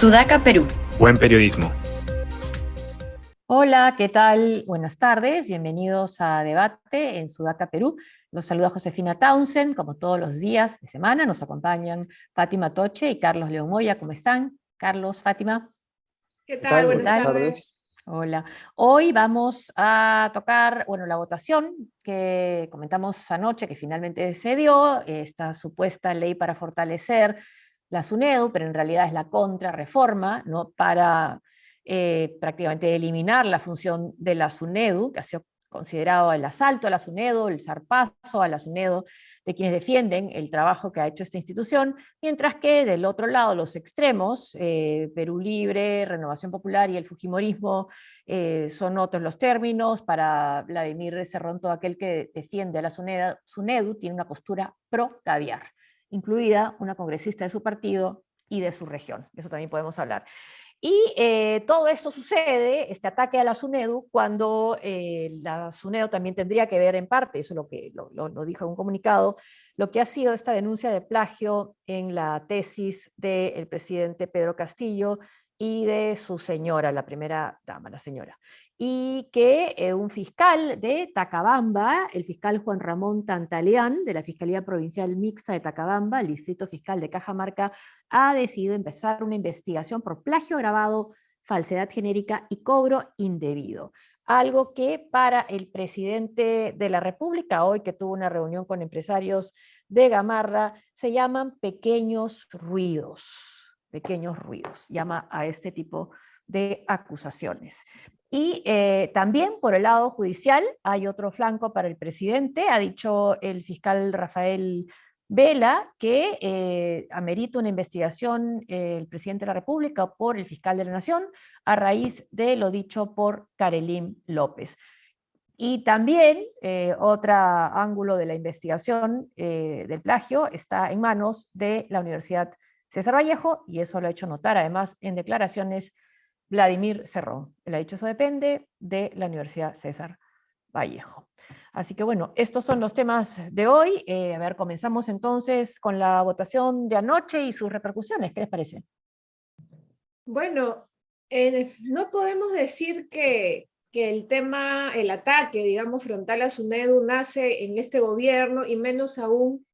Sudaca, Perú. Buen periodismo. Hola, ¿qué tal? Buenas tardes, bienvenidos a Debate en Sudaca, Perú. Los saluda Josefina Townsend, como todos los días de semana. Nos acompañan Fátima Toche y Carlos León Moya. ¿Cómo están? Carlos, Fátima. ¿Qué tal? Buenas tardes. Hola. Hoy vamos a tocar, la votación que comentamos anoche, que finalmente se dio, esta supuesta ley para fortalecer la SUNEDU, pero en realidad es la contrarreforma, ¿no? Para prácticamente eliminar la función de la SUNEDU, que ha sido considerado el asalto a la SUNEDU, el zarpazo a la SUNEDU de quienes defienden el trabajo que ha hecho esta institución, mientras que del otro lado, los extremos, Perú Libre, Renovación Popular y el Fujimorismo, son otros los términos. Para Vladimir Cerrón, todo aquel que defiende a la SUNEDU tiene una postura pro caviar, incluida una congresista de su partido y de su región. Eso también podemos hablar. Y todo esto sucede, este ataque a la SUNEDU, cuando la SUNEDU también tendría que ver en parte, eso es lo que lo dijo en un comunicado, lo que ha sido esta denuncia de plagio en la tesis del presidente Pedro Castillo y de su señora, la primera dama, la señora. Y que un fiscal de Tacabamba, el fiscal Juan Ramón Tantaleán, de la Fiscalía Provincial Mixta de Tacabamba, el Distrito Fiscal de Cajamarca, ha decidido empezar una investigación por plagio agravado, falsedad genérica y cobro indebido. Algo que para el presidente de la República, hoy que tuvo una reunión con empresarios de Gamarra, se llaman pequeños ruidos, llama a este tipo de acusaciones. Y también por el lado judicial hay otro flanco para el presidente. Ha dicho el fiscal Rafael Vela que amerita una investigación el presidente de la República por el fiscal de la Nación a raíz de lo dicho por Karelim López. Y también otro ángulo de la investigación del plagio está en manos de la Universidad César Vallejo, y eso lo ha hecho notar además en declaraciones Vladimir Cerrón. Él ha dicho eso depende de la Universidad César Vallejo. Así que bueno, estos son los temas de hoy. A ver, comenzamos entonces con la votación de anoche y sus repercusiones. ¿Qué les parece? Bueno, no podemos decir que el tema, el ataque, digamos, frontal a SUNEDU nace en este gobierno, y menos aún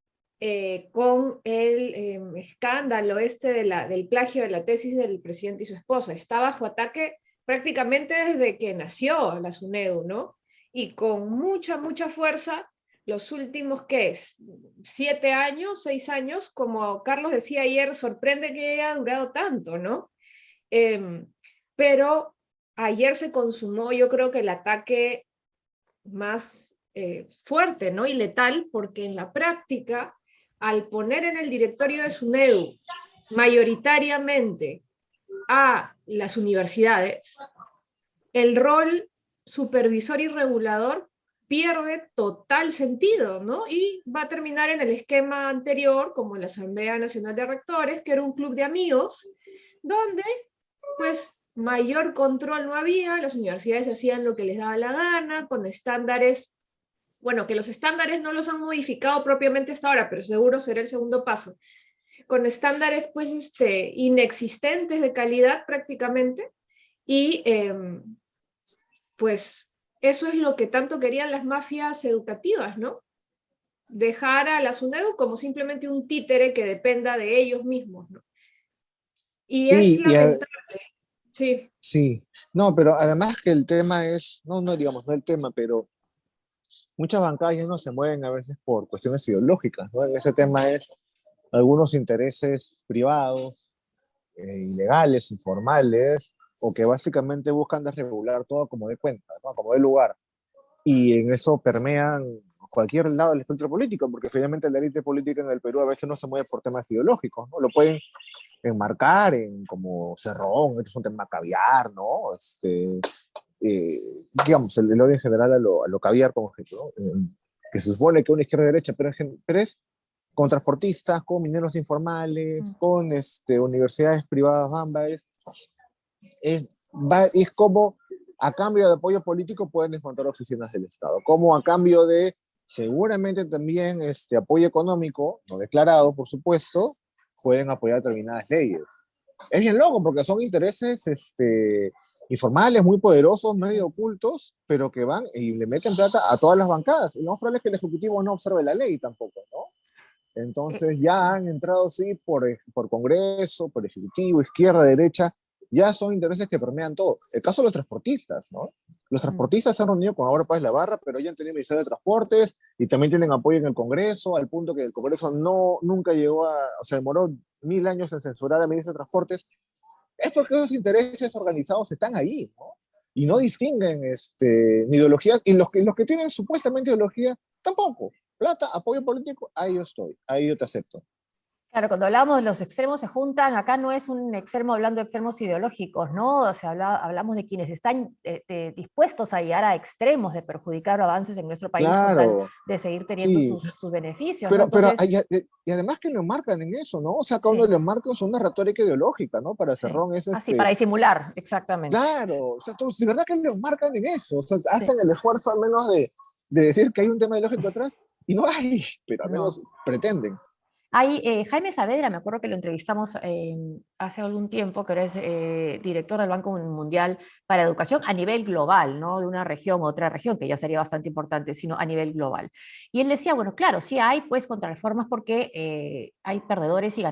con el escándalo del plagio de la tesis del presidente y su esposa. Está bajo ataque prácticamente desde que nació la SUNEDU, ¿no? Y con mucha fuerza los últimos, ¿qué es? 7 años, 6 años, como Carlos decía ayer, sorprende que haya durado tanto, ¿no? Pero ayer se consumó, yo creo que el ataque más fuerte, ¿no? Y letal, porque en la práctica, al poner en el directorio de SUNEDU mayoritariamente a las universidades, el rol supervisor y regulador pierde total sentido, ¿no? Y va a terminar en el esquema anterior, como la Asamblea Nacional de Rectores, que era un club de amigos, donde pues mayor control no había, las universidades hacían lo que les daba la gana, con estándares, bueno, que los estándares no los han modificado propiamente hasta ahora, pero seguro será el segundo paso, con estándares pues inexistentes de calidad prácticamente, y pues eso es lo que tanto querían las mafias educativas, ¿no? Dejar a la SUNEDU como simplemente un títere que dependa de ellos mismos, ¿no? Y Sí, es lamentable. Sí. sí, no, pero además que el tema es, no digamos, no el tema, pero muchas bancadas ya no se mueven a veces por cuestiones ideológicas, ¿no? Ese tema es algunos intereses privados, ilegales, informales, o que básicamente buscan desregular todo como de cuenta, ¿no? Como de lugar. Y en eso permean cualquier lado del espectro político, porque finalmente la élite política en el Perú a veces no se mueve por temas ideológicos, ¿no? Lo pueden enmarcar en como Cerrón, este es un tema caviar, ¿no? Eh, digamos, el odio en general a lo caviar, como ejemplo, ¿no? Que se supone que una izquierda y derecha, pero es con transportistas, con mineros informales, con universidades privadas ambas, es como a cambio de apoyo político pueden encontrar oficinas del Estado, como a cambio de seguramente también apoyo económico, no declarado por supuesto, pueden apoyar determinadas leyes. es bien loco porque son intereses informales, muy poderosos, medio ocultos, pero que van y le meten plata a todas las bancadas. Y lo más probable es que el Ejecutivo no observe la ley tampoco, ¿no? Entonces ya han entrado, sí, por Congreso, por Ejecutivo, izquierda, derecha, ya son intereses que permean todo. El caso de los transportistas, ¿no? Los transportistas se han reunido con Aura Paz Labarra, pero ya han tenido Ministerio de Transportes y también tienen apoyo en el Congreso, al punto que el Congreso nunca llegó o sea, demoró 1000 años en censurar al ministro de Transportes. Es porque esos intereses organizados están ahí, ¿no? Y no distinguen ni ideologías, y los que tienen supuestamente ideología, tampoco. Plata, apoyo político, ahí yo estoy, ahí yo te acepto. Claro, cuando hablamos de los extremos se juntan, acá no es un extremo hablando de extremos ideológicos, ¿no? O sea, hablamos de quienes están dispuestos a llegar a extremos de perjudicar avances en nuestro país con tal Claro, de seguir teniendo sí, sus beneficios, ¿no? pero Entonces, y además que lo marcan en eso, ¿no? O sea, sí, cuando le marcan son una retórica ideológica, ¿no? Para sí. Cerrón es Así, para disimular, exactamente. claro, o sea, de verdad que lo marcan en eso, o sea, Sí, hacen el esfuerzo al menos de decir que hay un tema ideológico atrás, y no hay, pero al no. menos pretenden. Hay, Jaime Saavedra, me acuerdo que lo entrevistamos hace algún tiempo, que ahora es director del Banco Mundial para Educación a nivel global, no de una región u otra región, que ya sería bastante importante, sino a nivel global. Y él decía, bueno, claro, sí hay pues contrarreformas porque hay perdedores y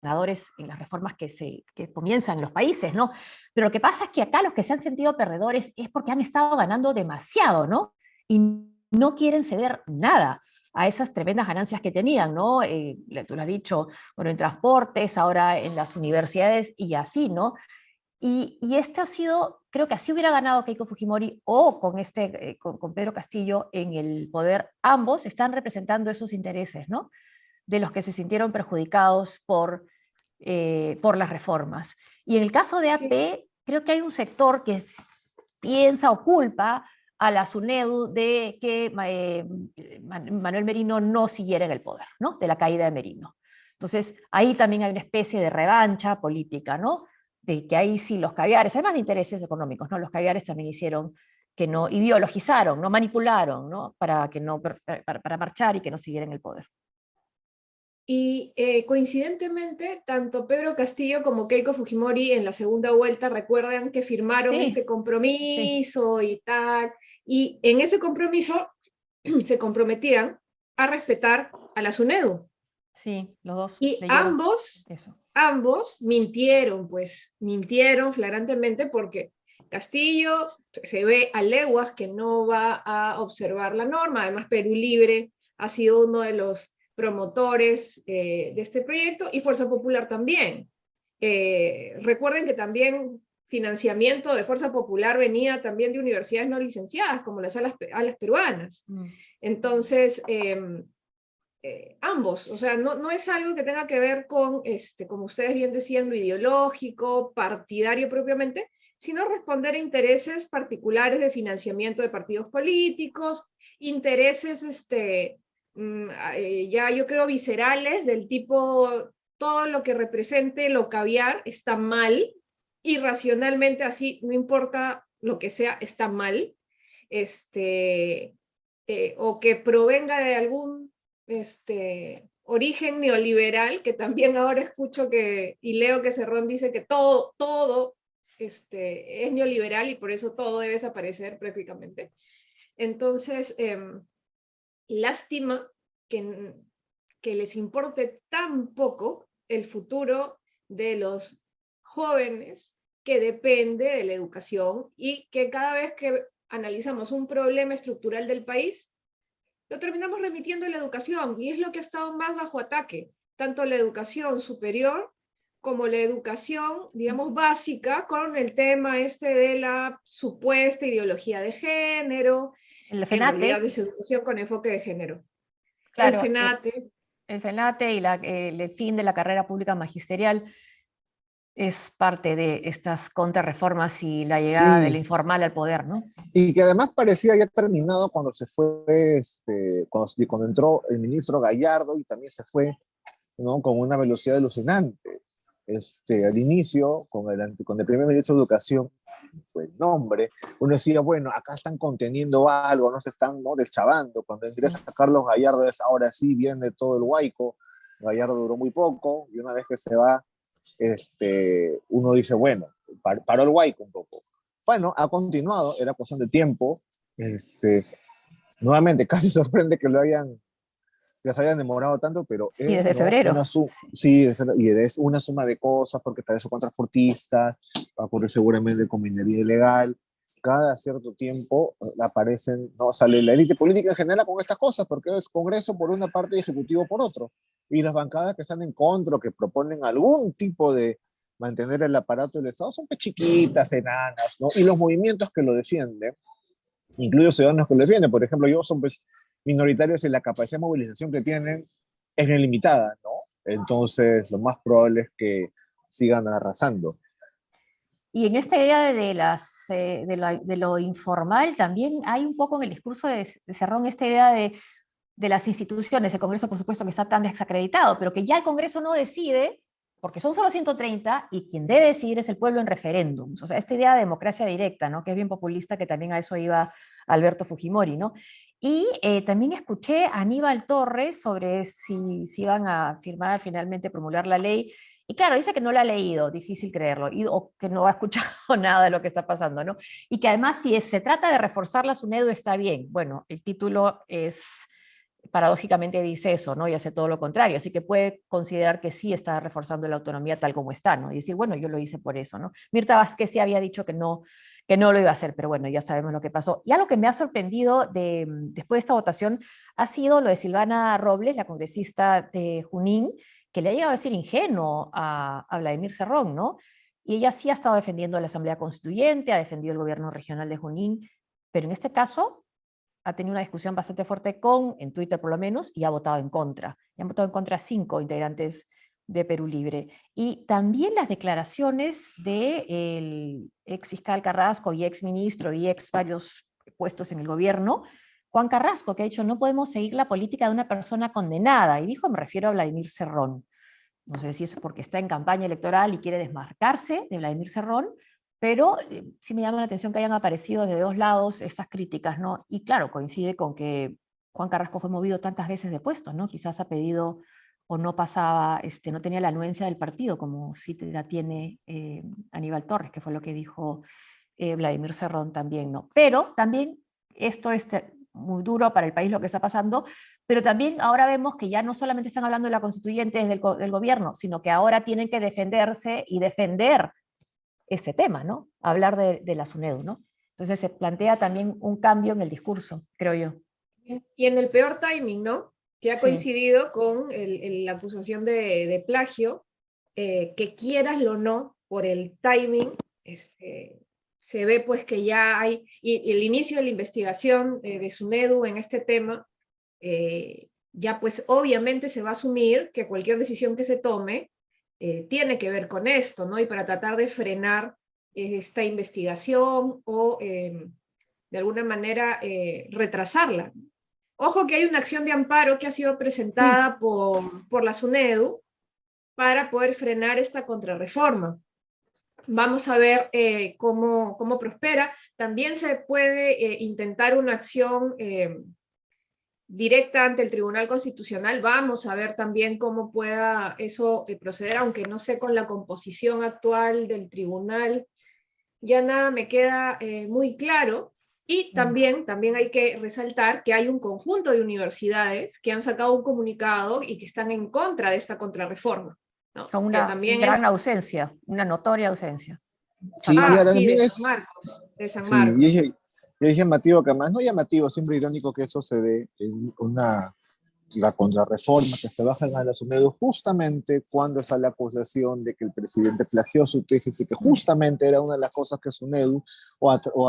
ganadores en las reformas que comienzan en los países, ¿no? Pero lo que pasa es que acá los que se han sentido perdedores es porque han estado ganando demasiado, ¿no? Y no quieren ceder nada a esas tremendas ganancias que tenían, ¿no? Tú lo has dicho, bueno, en transportes, ahora en las universidades y así, ¿no? Y este ha sido, creo que así hubiera ganado Keiko Fujimori o con Pedro Castillo en el poder, ambos están representando esos intereses, ¿no? De los que se sintieron perjudicados por las reformas. Y en el caso de Sí, AP, creo que hay un sector que piensa o culpa a la SUNEDU de que Manuel Merino no siguiera en el poder, ¿no? De la caída de Merino. Entonces, ahí también hay una especie de revancha política, ¿no? De que ahí sí los caviares, además de intereses económicos, ¿no? Los caviares también hicieron que no ideologizaron, no manipularon, ¿no? Para que no para marchar y que no siguieran el poder. y coincidentemente, tanto Pedro Castillo como Keiko Fujimori en la segunda vuelta recuerdan que firmaron este Sí, sí, compromiso y tal, y en ese compromiso se comprometían a respetar a la SUNEDU. sí, los dos Y leyeron ambos, eso. ambos mintieron, pues, mintieron flagrantemente porque Castillo se ve a leguas que no va a observar la norma. Además, Perú Libre ha sido uno de los promotores de este proyecto y Fuerza Popular también. Recuerden que también financiamiento de Fuerza Popular venía también de universidades no licenciadas, como las alas peruanas. Mm. Entonces, ambos, o sea, no es algo que tenga que ver con, como ustedes bien decían, lo ideológico, partidario propiamente, sino responder a intereses particulares de financiamiento de partidos políticos, intereses, ya yo creo viscerales, del tipo, todo lo que represente lo caviar está mal, irracionalmente así, no importa lo que sea, está mal, o que provenga de algún origen neoliberal, que también ahora escucho y leo que Cerrón dice que todo es neoliberal y por eso todo debe desaparecer prácticamente. Entonces, lástima que les importe tan poco el futuro de los jóvenes que depende de la educación y que cada vez que analizamos un problema estructural del país, lo terminamos remitiendo a la educación y es lo que ha estado más bajo ataque, tanto la educación superior como la educación, digamos, básica, con el tema de la supuesta ideología de género, El que en realidad FENATE, es educación con enfoque de género. El claro, FENATE, el FENATE y el fin de la carrera pública magisterial es parte de estas contrarreformas y la llegada del Sí, informal al poder, ¿no? y que además parecía ya terminado cuando se fue, cuando entró el ministro Gallardo y también se fue, ¿no? Con una velocidad alucinante. Al inicio, con el primer ministro de Educación, pues nombre, uno decía, bueno, acá están conteniendo algo, no se están, ¿no?, deschavando. Cuando ingresa Carlos Gallardo, ahora sí viene todo el huaico. Gallardo duró muy poco y una vez que se va, uno dice, bueno, paró el Guayco un poco. Bueno, ha continuado, era cuestión de tiempo. Nuevamente, casi sorprende que se hayan demorado tanto, pero Sí, es, desde ¿no? febrero. Sí. Sí, y es una suma de cosas, porque tal vez son con transportistas, va a ocurrir seguramente con minería ilegal. Cada cierto tiempo aparecen, ¿no? Sale la élite política en general con estas cosas, porque es Congreso por una parte y Ejecutivo por otro. Y las bancadas que están en contra, que proponen algún tipo de mantener el aparato del Estado, son chiquitas, enanas, ¿no? Y los movimientos que lo defienden, incluidos ciudadanos que lo defienden, por ejemplo, yo son pues minoritarios y la capacidad de movilización que tienen es bien limitada, ¿no? Entonces, lo más probable es que sigan arrasando. Y en esta idea de lo informal también hay un poco en el discurso de Cerrón esta idea de las instituciones, el Congreso por supuesto que está tan desacreditado, pero que ya el Congreso no decide, porque son solo 130, y quien debe decidir es el pueblo en referéndums. O sea, esta idea de democracia directa, ¿no? Que es bien populista, que también a eso iba Alberto Fujimori, ¿no? Y también escuché a Aníbal Torres sobre si iban a firmar finalmente, promulgar la ley, y claro, dice que no la ha leído, difícil creerlo, o que no ha escuchado nada de lo que está pasando, ¿no? Y que además si se trata de reforzar la SUNEDU está bien. Bueno, el título es paradójicamente dice eso, ¿no? Y hace todo lo contrario, así que puede considerar que sí está reforzando la autonomía tal como está, ¿no? Y decir, bueno, yo lo hice por eso, ¿no? Mirta Vázquez sí había dicho que no lo iba a hacer, pero bueno, ya sabemos lo que pasó. Y algo que me ha sorprendido después de esta votación ha sido lo de Silvana Robles, la congresista de Junín, que le ha llegado a decir ingenuo a Vladimir Cerrón, ¿no? Y ella sí ha estado defendiendo a la Asamblea Constituyente, ha defendido el gobierno regional de Junín, pero en este caso ha tenido una discusión bastante fuerte en Twitter por lo menos, y ha votado en contra. Y han votado en contra 5 integrantes de Perú Libre. Y también las declaraciones del ex fiscal Carrasco y ex ministro y ex varios puestos en el gobierno, Juan Carrasco, que ha dicho no podemos seguir la política de una persona condenada. Y dijo, me refiero a Vladimir Cerrón. No sé si eso es porque está en campaña electoral y quiere desmarcarse de Vladimir Cerrón, pero sí me llama la atención que hayan aparecido de dos lados estas críticas, ¿no? Y claro, coincide con que Juan Carrasco fue movido tantas veces de puesto, ¿no? Quizás ha pedido o no pasaba, no tenía la anuencia del partido, como sí la tiene Aníbal Torres, que fue lo que dijo Vladimir Cerrón también, ¿no? Pero también esto es muy duro para el país lo que está pasando, pero también ahora vemos que ya no solamente están hablando de la constituyente desde del gobierno, sino que ahora tienen que defenderse y defender este tema, ¿no? Hablar de la SUNEDU, ¿no? Entonces se plantea también un cambio en el discurso, creo yo. Y en el peor timing, ¿no? Que ha Sí. coincidido con la acusación de plagio, que quieras o no, por el timing, se ve pues que ya hay, y el inicio de la investigación de SUNEDU en este tema, ya pues obviamente se va a asumir que cualquier decisión que se tome tiene que ver con esto, ¿no? Y para tratar de frenar esta investigación o de alguna manera retrasarla. Ojo que hay una acción de amparo que ha sido presentada por la SUNEDU para poder frenar esta contrarreforma. Vamos a ver cómo prospera. También se puede intentar una acción directa ante el Tribunal Constitucional. Vamos a ver también cómo pueda eso proceder, aunque no sé con la composición actual del tribunal, ya nada me queda muy claro. Y también hay que resaltar que hay un conjunto de universidades que han sacado un comunicado y que están en contra de esta contrarreforma, ¿no? Con Que una también gran es... ausencia, una notoria ausencia. Sí, y Ah, ahora sí, de también San es, Marcos, de San sí, y Marcos. es llamativo que más, no llamativo, siempre irónico que eso se dé en la contrarreforma que se baja en la SUNEDU justamente cuando sale la acusación de que el presidente plagió su tesis y que justamente era una de las cosas que SUNEDU,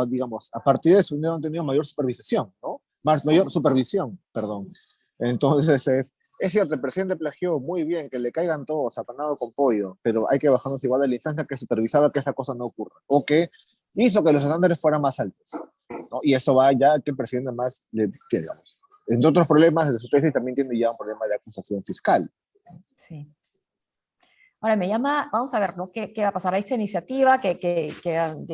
digamos, a partir de SUNEDU han tenido mayor supervisión, ¿no? Mayor supervisión, perdón. Entonces es cierto, el presidente plagió muy bien, que le caigan todos, apanado con pollo, pero hay que bajarnos igual de la instancia que supervisaba que esa cosa no ocurra, o que hizo que los estándares fueran más altos, ¿no? Y esto va ya que el presidente más, que digamos, entre otros problemas, de su tesis también tiene ya un problema de acusación fiscal. Sí. Ahora me llama, vamos a ver, ¿no? ¿Qué va a pasar? Hay esta iniciativa que creo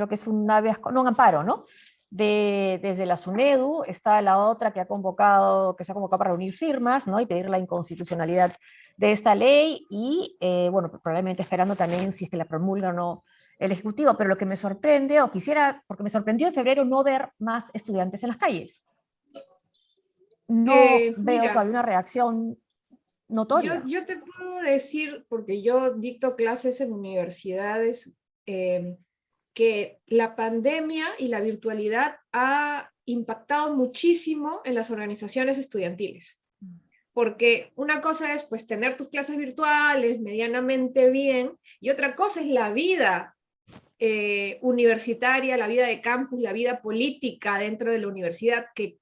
que es un amparo, ¿no? desde la SUNEDU, está la otra que se ha convocado para reunir firmas, ¿no? Y pedir la inconstitucionalidad de esta ley, y bueno, probablemente esperando también si es que la promulga o no el Ejecutivo. Pero lo que me sorprende, porque me sorprendió en febrero no ver más estudiantes en las calles. No veo Mira, todavía una reacción notoria. yo te puedo decir, porque yo dicto clases en universidades, que la pandemia y la virtualidad ha impactado muchísimo en las organizaciones estudiantiles. Porque una cosa es pues tener tus clases virtuales medianamente bien, y otra cosa es la vida universitaria, la vida de campus, la vida política dentro de la universidad, que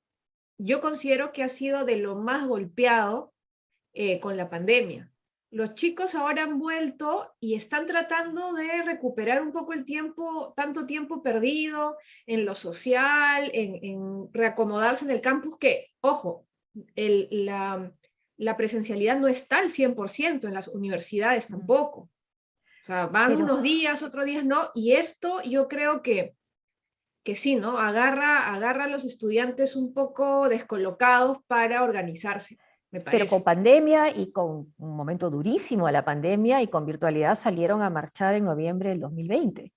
yo considero que ha sido de lo más golpeado con la pandemia. Los chicos ahora han vuelto y están tratando de recuperar un poco el tiempo, tanto tiempo perdido en lo social, en reacomodarse en el campus, que, ojo, la presencialidad no está al 100% en las universidades tampoco. O sea, van unos días, otros días no, y esto yo creo que sí, ¿no? Agarra a los estudiantes un poco descolocados para organizarse, me Pero con parece. pandemia y con un momento durísimo de la pandemia y con virtualidad salieron a marchar en noviembre del 2020.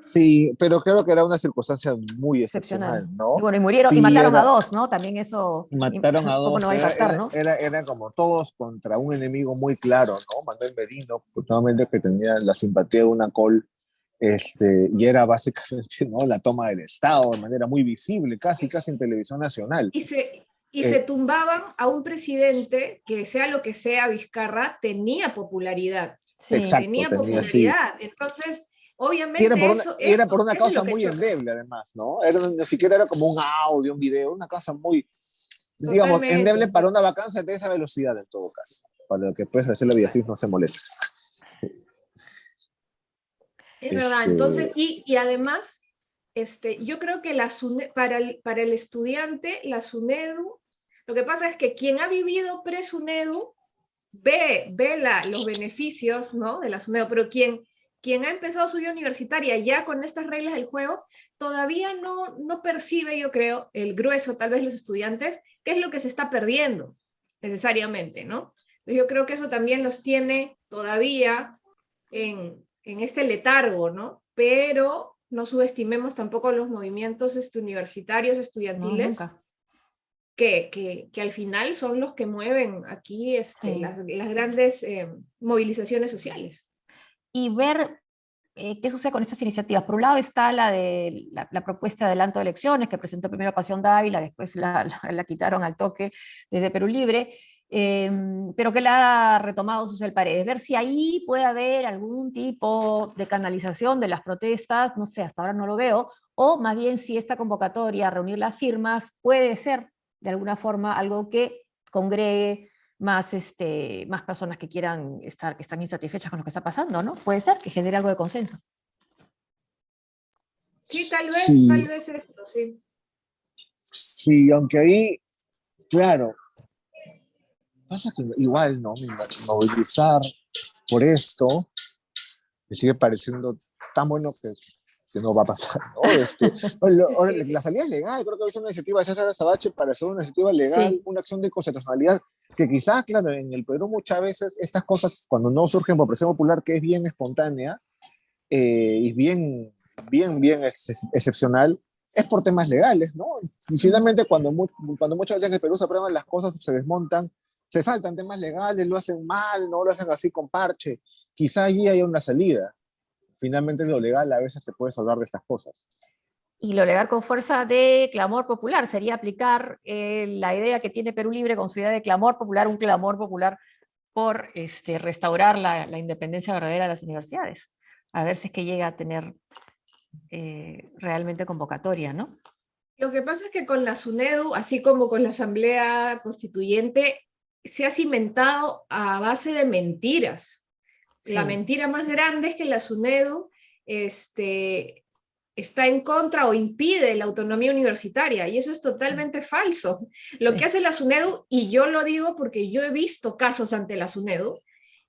Sí, pero creo que era una circunstancia muy Excepcional. excepcional, Y ¿no? bueno, y murieron, y Sí, mataron a era, dos, ¿no? También eso mataron a poco dos, no va a pero impactar, ¿no? era como todos contra un enemigo muy claro, ¿no? Manuel Merino, justamente que tenía la simpatía de una col, y era básicamente, ¿no? La toma del Estado de manera muy visible, casi en televisión nacional. Y se Eh, tumbaban a un presidente que, sea lo que sea, Vizcarra, tenía popularidad. Sí. exacto, Tenía tenía así. popularidad. Entonces, Y obviamente era por una eso es lo causa que muy choca. endeble, además, ¿no? Ni siquiera era como un audio, un video, una cosa muy, digamos, endeble Totalmente. para una vacancia de esa velocidad, en todo caso, para que pues hacer la Villasis no se moleste. Es verdad. Entonces, Este, y además, yo creo que para el estudiante, la SUNEDU, lo que pasa es que quien ha vivido pre-SUNEDU ve los beneficios, ¿no? De la SUNEDU, pero quien ha empezado su vida universitaria ya con estas reglas del juego, todavía no percibe, yo creo, el grueso, tal vez los estudiantes, qué es lo que se está perdiendo necesariamente, ¿no? Entonces yo creo que eso también los tiene todavía en este letargo, ¿no? Pero no subestimemos tampoco los movimientos universitarios, No, estudiantiles, nunca. que al final son los que mueven aquí Sí. las grandes movilizaciones sociales. Y ver qué sucede con estas iniciativas. Por un lado está la propuesta de adelanto de elecciones que presentó primero Pasión Dávila, después la quitaron al toque desde Perú Libre, pero que la ha retomado Susel Paredes. Ver si ahí puede haber algún tipo de canalización de las protestas, no sé, hasta ahora no lo veo, o más bien si esta convocatoria a reunir las firmas puede ser de alguna forma algo que congregue más personas que quieran estar, que están insatisfechas con lo que está pasando, ¿no? Puede ser que genere algo de consenso. Sí, tal sí, vez esto, sí. sí, aunque ahí, claro, pasa que igual, ¿no? Movilizar por esto me sigue pareciendo tan bueno que no va a pasar, ¿no? Ahora, la Sí, salida es legal, creo que es una iniciativa de César Sabache para hacer una iniciativa legal, Sí, una acción de constitucionalidad, que quizás, claro, en el Perú muchas veces estas cosas, cuando no surgen por presión popular, que es bien espontánea y bien excepcional, es por temas legales, ¿no? Y finalmente, cuando muchas veces en el Perú se aprueban las cosas, se desmontan, se saltan temas legales, lo hacen mal, no lo hacen así con parche, quizá allí haya una salida. Finalmente lo legal a veces se puede salvar de estas cosas. y lo legal con fuerza de clamor popular sería aplicar la idea que tiene Perú Libre con su idea de clamor popular, un clamor popular por restaurar la independencia verdadera de las universidades. A ver si es que llega a tener realmente convocatoria, ¿no? lo que pasa es que con la SUNEDU, así como con la Asamblea Constituyente, se ha cimentado a base de mentiras. La Sí, mentira más grande es que la SUNEDU está en contra o impide la autonomía universitaria, y eso es totalmente falso. Lo que sí. hace la SUNEDU, y yo lo digo porque yo he visto casos ante la SUNEDU,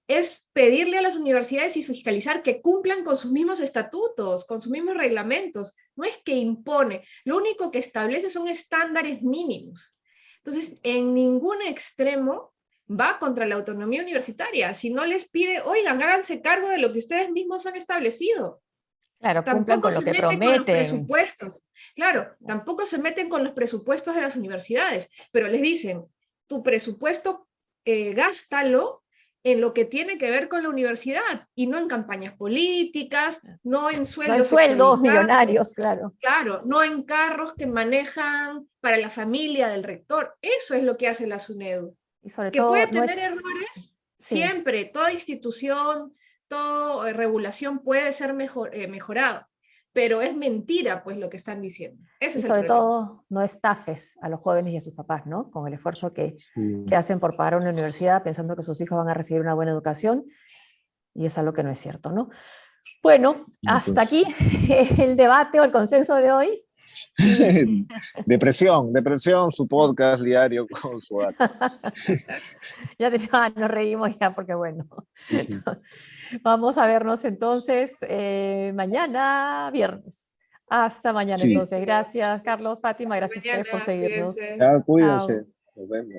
es pedirle a las universidades y fiscalizar que cumplan con sus mismos estatutos, con sus mismos reglamentos. No es que impone, lo único que establece son estándares mínimos. Entonces, en ningún extremo va contra la autonomía universitaria. Si no les pide, oigan, háganse cargo de lo que ustedes mismos han establecido. Claro, cumplan Tampoco con lo se que meten con los prometen. presupuestos. Claro, tampoco se meten con los presupuestos de las universidades, pero les dicen, tu presupuesto gástalo en lo que tiene que ver con la universidad y no en campañas políticas, no en No hay sueldos sueldos exorbitantes, millonarios, claro. claro, no en carros que manejan para la familia del rector. Eso es lo que hace la SUNEDU. Y sobre Que todo, puede no tener es... errores, Sí, siempre, toda institución, toda regulación puede ser mejorada, pero es mentira pues lo que están diciendo. Ese y es el sobre problema. todo, no estafes a los jóvenes y a sus papás, ¿no? Con el esfuerzo Sí. que hacen por pagar una universidad pensando que sus hijos van a recibir una buena educación, y es algo que no es cierto, ¿no? Bueno, No, hasta pues. aquí el debate o el consenso de hoy. Depresión, su podcast diario con su Ya nos reímos ya porque bueno, Sí, sí. vamos a vernos entonces mañana viernes. Hasta mañana Sí. entonces. Gracias Carlos, Fátima, gracias a ustedes por Mañana, seguirnos. cuídense. Ya, cuídense. Chao. Nos vemos.